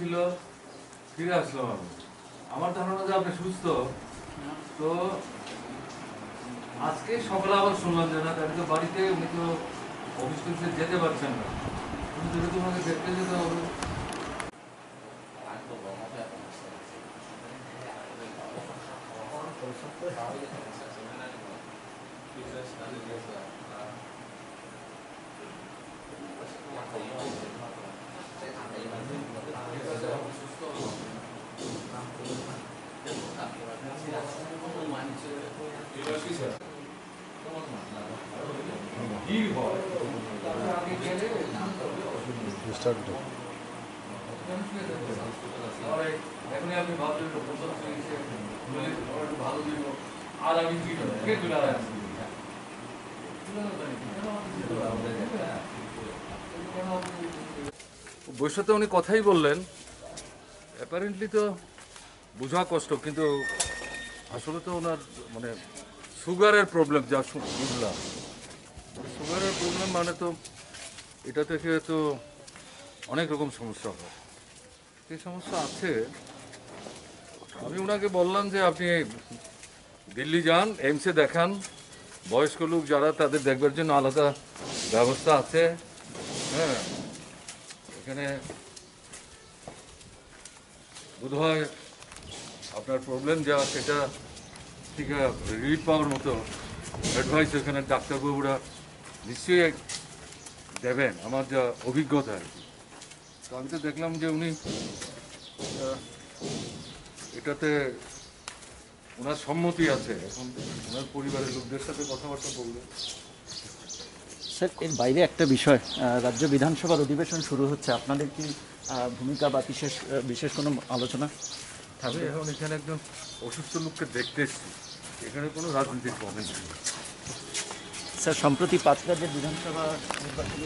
ছিল, ফিরে আসলাম আমি। আমার ধারণা যে আপনি সুস্থ। তো আজকে সকালে আবার শুনলাম যে না, তাকে তো বাড়িতে, উনি তো অফিস টফিসে যেতে পারছেন না, তুমি যেহেতু ওনাকে দেখতে যেতে হবে। এখনই আপনি ভাবছেন ভালো দিব, আর আমি কি কে তুলে বইয়ের সাথে উনি কথাই বললেন। অ্যাপারেন্টলি তো বোঝা কষ্ট, কিন্তু আসলে তো ওনার মানে সুগারের প্রবলেম, যা বুঝলাম। সুগারের প্রবলেম মানে তো এটা থেকে তো অনেক রকম সমস্যা হয়, সেই সমস্যা আছে। আমি ওনাকে বললাম যে আপনি দিল্লি যান, এইমসে দেখান, বয়স্ক লোক যারা তাদের দেখবার জন্য আলাদা ব্যবস্থা আছে। হ্যাঁ, এখানে বোধহয় আপনার প্রবলেম যা, সেটা থেকে রিলিফ পাওয়ার মতো অ্যাডভাইস এখানে ডাক্তারবাবুরা নিশ্চয়ই দেবেন, আমার যা অভিজ্ঞতা আর কি। তো আমি তো দেখলাম যে উনি এটাতে ওনার সম্মতি আছে। এখন ওনার পরিবারের লোকদের সাথে কথাবার্তা বললেন। স্যার, এর বাইরে একটা বিষয়, রাজ্য বিধানসভার অধিবেশন শুরু হচ্ছে, আপনাদের কি ভূমিকা বা বিশেষ কোনো আলোচনা আমি থাকবে? এখন এখানে একজন অসুস্থ লোককে দেখতে এসেছি, এখানে কোনো রাজনীতির কমেন্ট নেই। স্যার, সম্প্রতি 5 রাজ্যের বিধানসভা নির্বাচন